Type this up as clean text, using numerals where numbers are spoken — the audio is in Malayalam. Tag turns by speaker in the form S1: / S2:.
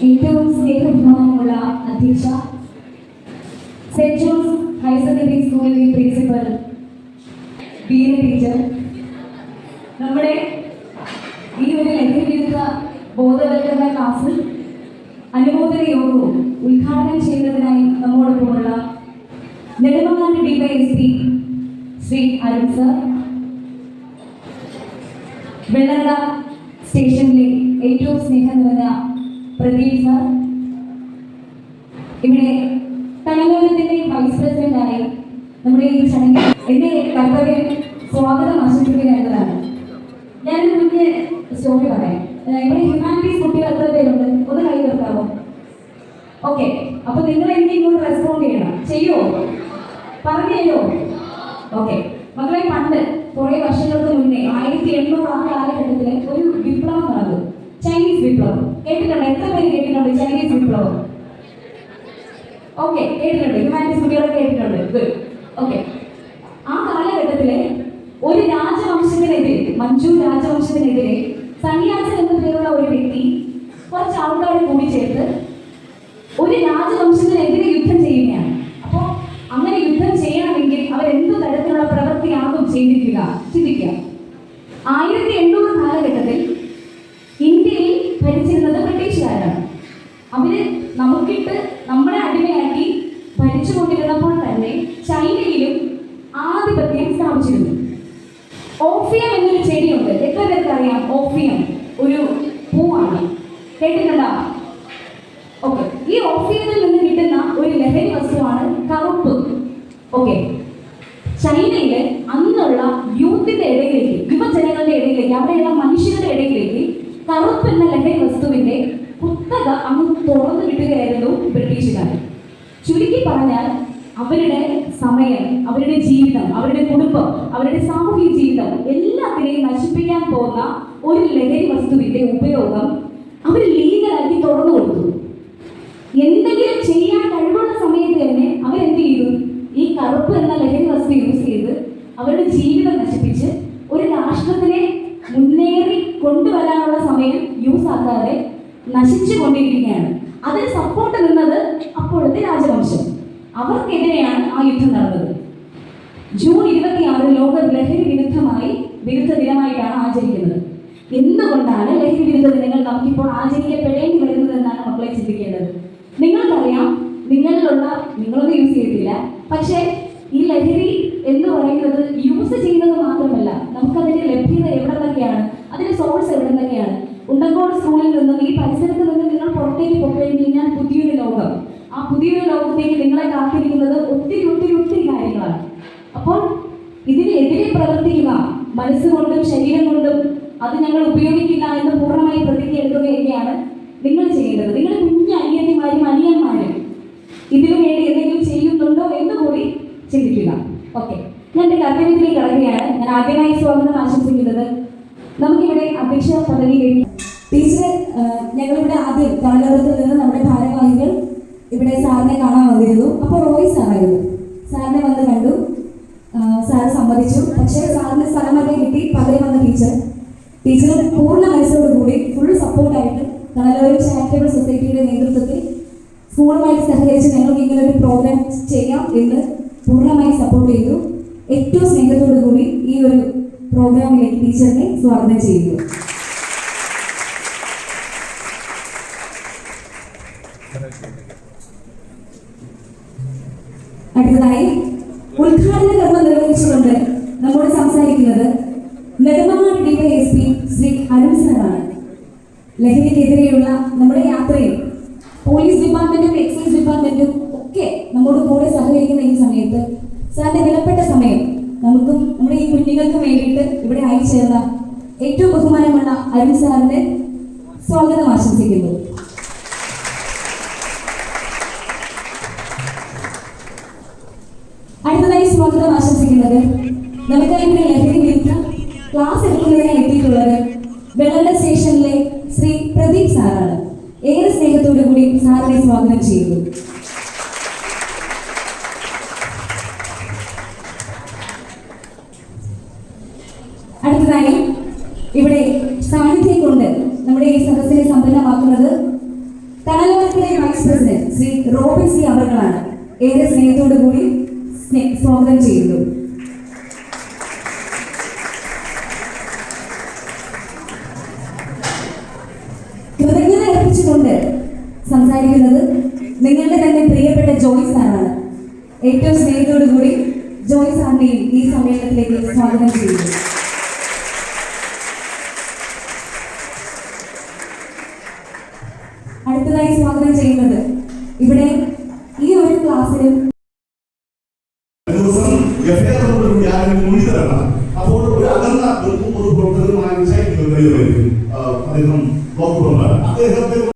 S1: ഏറ്റവും സ്നേഹബഹുമാനമുള്ള അധ്യക്ഷ, സെന്റ് ജോൺസ് ഹയർ സെക്കൻഡറി സ്കൂളിലെ പ്രിൻസിപ്പൽ ബീന ടീച്ചർ, നമ്മുടെ ഈ ഒരു ലഹരിവിരുദ്ധ ബോധവൽക്കരണ ക്ലാസ്സിൽ അനുമോദന യോഗവും ഉദ്ഘാടനം ചെയ്യുന്നതിനായി നമ്മോടൊപ്പമുള്ള നെടുമങ്ങാട് ഡിവൈഎസ്പി ശ്രീ അരുൺ സർ, വെള്ളറ സ്റ്റേഷനിലെ ഏറ്റവും സ്നേഹം നിറഞ്ഞ പ്രദീപ് സർ, ഇവിടെ തലമുറത്തിന്റെ വൈസ് പ്രസിഡന്റായി നമ്മുടെ ഈ ചടങ്ങിൽ എന്റെ കർത്തവ്യം സ്വാഗതം ആശംസിക്കുക എന്നതാണ്. ഞാനൊരു കുഞ്ഞ് സ്റ്റോറി പറയാം. ഇവിടെ ഹ്യൂമാനിറ്റീസ് കുട്ടികൾ എത്ര പേരുണ്ട്? ഒന്ന് കൈ വെക്കാവോ? ഓക്കെ, അപ്പൊ നിങ്ങൾ എനിക്ക് ഇങ്ങോട്ട് റെസ്പോണ്ട് ചെയ്യണം. ചെയ്യുമോ? പറഞ്ഞോ? ഓക്കെ മക്കളെ, പണ്ട് കുറെ വർഷങ്ങൾക്ക് മുന്നേ 1800 ആ കാലഘട്ടത്തില് ഒരു വിപ്ലവം നടന്നു. ചൈനീസ് വിപ്ലവം കേട്ടിട്ടുണ്ടോ? എത്ര പേര് കേട്ടിട്ടുണ്ട് ചൈനീസ് വിപ്ലവം? ഓക്കെ, കേട്ടിട്ടുണ്ട്. ഹ്യൂമാനിറ്റീസ് കുട്ടികളൊക്കെ കേട്ടിട്ടുണ്ട്. ഗുഡ്. ഓക്കെ, ആ കാലഘട്ടത്തില് ഒരു രാജവംശത്തിനെതിരെ, മഞ്ജു രാജവംശത്തിനെതിരെ സന്യാസൻ എന്ന പേരുള്ള ഒരു വ്യക്തി കുറച്ച് ആൾക്കാരെ കൂടി ചേർത്ത് ഒരു രാജവംശത്തിനെതിരെ യുദ്ധം ചെയ്യുകയാണ്. അപ്പോ അങ്ങനെ യുദ്ധം ചെയ്യണമെങ്കിൽ അവർ എന്തു തരത്തിലുള്ള പ്രവൃത്തിയാകും ചെയ്തിരിക്കുക? ചിന്തിക്കുക. 1800 കാലഘട്ടത്തിൽ ഇന്ത്യയിൽ ഭരിച്ചിരുന്നത് ബ്രിട്ടീഷുകാരാണ്. അവര് നമുക്കിട്ട് നമ്മളെ അടിമയാക്കി ഭരിച്ചുകൊണ്ടിരുന്നപ്പോൾ തന്നെ ചൈനയിലും ആധിപത്യം സ്ഥാപിച്ചിരുന്നു. ഓഫിയം എന്നൊരു ചെടിയുണ്ട്. എത്ര പേർക്ക് അറിയാം? ഓഫിയം ഒരു പൂവാണ്. കേട്ടിട്ടുണ്ടോ? ഓക്കെ, ഈ ഓഫിയത്തിൽ നിന്ന് കിട്ടുന്ന ഒരു ലഹരി വസ്തുവാണ് കറുപ്പ്. ഓക്കെ, ചൈനയില് അന്നുള്ള യൂത്തിന്റെ ഇടയിലേക്ക്, യുവജനങ്ങളുടെ ഇടയിലേക്ക്, അവിടെയുള്ള മനുഷ്യരുടെ ഇടയിലേക്ക് കറുപ്പ് എന്ന ലഹരി വസ്തുവിന്റെ കുത്തക അങ്ങ് തുറന്നു വിടുകയായിരുന്നു ബ്രിട്ടീഷുകാർ. ചുരുക്കി പറഞ്ഞാൽ അവരുടെ സമയം, അവരുടെ ജീവിതം, അവരുടെ കുടുംബം, അവരുടെ സാമൂഹിക ജീവിതം എല്ലാത്തിനെയും നശിപ്പിക്കാൻ പോകുന്ന ഒരു ലഹരി വസ്തുവിന്റെ ഉപയോഗം അവർ ലീഗലാക്കി തുറന്നു കൊടുത്തു. എന്തെങ്കിലും ചെയ്യാൻ കഴിവുള്ള സമയത്ത് തന്നെ അവരെന്ത് ചെയ്തു? ഈ കറുപ്പ് എന്ന ലഹരി വസ്തു യൂസ് ചെയ്ത് അവരുടെ ജീവിതം നശിപ്പിച്ച് ഒരു രാഷ്ട്രത്തിനെ മുന്നേറി കൊണ്ടുവരാനുള്ള സമയം യൂസ് ആക്കാതെ നശിച്ചു കൊണ്ടിരിക്കുകയാണ്. അതിന് സപ്പോർട്ട് നിന്നത് അപ്പോഴത്തെ രാജവംശം. അവർക്കെതിരെയാണ് ആ യുദ്ധം നടന്നത്. ജൂൺ 26 ലോക ലഹരി വിരുദ്ധ ദിനമായിട്ടാണ് ആചരിക്കുന്നത്. എന്തുകൊണ്ടാണ് ലഹരി വിരുദ്ധ ദിനങ്ങൾ നമുക്കിപ്പോൾ ആചരിക്കപ്പെടേണ്ടി വരുന്നത് എന്നാണ് മക്കളെ ചിന്തിക്കേണ്ടത്. നിങ്ങൾക്കറിയാം, നിങ്ങളൊന്നും യൂസ് ചെയ്തിട്ടില്ല, പക്ഷേ ഈ ലഹരി എന്ന് പറയുന്നത് യൂസ് ചെയ്യുന്നത് മാത്രമല്ല, നമുക്കതിന്റെ ലഭ്യത എവിടെ നിന്നൊക്കെയാണ്, അതിന്റെ സോഴ്സ് എവിടെ നിന്നൊക്കെയാണ്. ഉണ്ടങ്കോട് സ്കൂളിൽ നിന്നും ഈ പരിസരത്ത് നിന്ന് നിങ്ങൾ പുറത്തേക്ക് പോയിക്കഴിഞ്ഞാൽ പുതിയൊരു ലോകം, ആ പുതിയൊരു ലോകത്തേക്ക് നിങ്ങളെ കാത്തിരിക്കുന്നത് ഒത്തിരി ഒത്തിരി ഒത്തിരി കാര്യങ്ങളാണ്. അപ്പോൾ ഇതിനെതിരെ പ്രവർത്തിക്കുക, മനസ്സുകൊണ്ടും ശരീരം കൊണ്ടും അത് ഞങ്ങൾ ഉപയോഗിക്കില്ല എന്ന് പൂർണ്ണമായി പ്രതിജ്ഞ എടുക്കുകയൊക്കെയാണ് നിങ്ങൾ ചെയ്യേണ്ടത്. നിങ്ങളുടെ കുഞ്ഞു അനിയത്തിമാരും അനിയന്മാരും ഇതിനു വേണ്ടി എന്തെങ്കിലും ചെയ്യുന്നുണ്ടോ എന്ന് കൂടി ചിന്തിക്കുക. ഓക്കെ, ഞാൻ എൻ്റെ കർത്തവ്യത്തിലേക്ക് കടക്കുകയാണ്. ഞാൻ ആദ്യമായി സ്വാഗതം ആശംസിക്കുന്നത് നമുക്കിവിടെ അധ്യക്ഷ പദവിയിലേക്ക് ടീച്ചറെ. ഞങ്ങളിവിടെ ആദ്യം തലലോകത്തിൽ നിന്ന് നമ്മുടെ ഭാരവാഹികൾ ഇവിടെ സാറിനെ കാണാൻ വന്നിരുന്നു. അപ്പോൾ റോയ് സാറായിരുന്നു. സാറിനെ വന്ന് കണ്ടു, സാറ് സമ്മതിച്ചു. പക്ഷേ സാറിന് സ്ഥലമൊക്കെ കിട്ടി. പകരം വന്ന ടീച്ചർ പൂർണ്ണ മനസ്സോടുകൂടി ഫുൾ സപ്പോർട്ടായിട്ട് തലലോകം ചാരിറ്റബിൾ സൊസൈറ്റിയുടെ നേതൃത്വത്തിൽ സ്കൂളുമായിട്ട് സഹകരിച്ച് ഞങ്ങൾക്ക് ഇങ്ങനെ ഒരു പ്രോഗ്രാം ചെയ്യാം എന്ന് പൂർണ്ണമായി സപ്പോർട്ട് ചെയ്തു. ഏറ്റവും സ്നേഹത്തോടു കൂടി ഈ ഒരു പ്രോഗ്രാമിലേക്ക് ടീച്ചറിനെ സ്വാഗതം ചെയ്യുന്നു. അടുത്തതായി ഉദ്ഘാടന കർമ്മം നിർവഹിച്ചുകൊണ്ട് നമ്മോട് സംസാരിക്കുന്നത് നെടുമങ്ങാട് ഡിവൈഎസ്പി ശ്രീ അരുൺ സാറാണ്. ലഹരിക്കെതിരെയുള്ള നമ്മുടെ യാത്രയിൽ പോലീസ് ഡിപ്പാർട്ട്മെന്റും എക്സൈസ് ഡിപ്പാർട്ട്മെന്റും ഒക്കെ നമ്മോട് കൂടെ സഹകരിക്കുന്ന ഈ സമയത്ത് സാറിന്റെ വിലപ്പെട്ട സമയം നമുക്കും നമ്മുടെ ഈ കുഞ്ഞുങ്ങൾക്ക് വേണ്ടിയിട്ട് ഇവിടെ അയച്ചേർന്ന ഏറ്റവും ബഹുമാനമുള്ള അരുൺ സാറിന്റെ സ്വാഗതം ആശംസിക്കുന്നു. അടുത്തതായി സ്വാഗതം ആശംസിക്കുന്നത് നമുക്കായി ലഹരി വിരുദ്ധ ക്ലാസ് എടുക്കുന്നതിനായി എത്തിയിട്ടുള്ളത് വെള്ളറ സ്റ്റേഷനിലെ ശ്രീ പ്രദീപ് സാറാണ്. ഏറെ സ്നേഹത്തോടു കൂടി സാറിനെ സ്വാഗതം ചെയ്യുന്നു. അടുത്തതായി ഇവിടെ സാന്നിധ്യം കൊണ്ട് നമ്മുടെ ഈ സദസ്സിനെ സമ്പന്നമാക്കുന്നത് തണലോകത്തിലെ വൈസ് പ്രസിഡന്റ് ശ്രീ റോബിൻ സി അവർകളാണ്. ഏറെ സ്നേഹത്തോടു കൂടി സ്വാഗതം ചെയ്യുന്നു. കൃതജ്ഞത അർപ്പിച്ചുകൊണ്ട് സംസാരിക്കുന്നത് നിങ്ങളുടെ തന്നെ പ്രിയപ്പെട്ട ജോയ് സാറാണ്. ഏറ്റവും സ്നേഹത്തോടു കൂടി ജോയ് സാറിനെയും ഈ സമ്മേളനത്തിലേക്ക് സ്വാഗതം ചെയ്യുന്നു.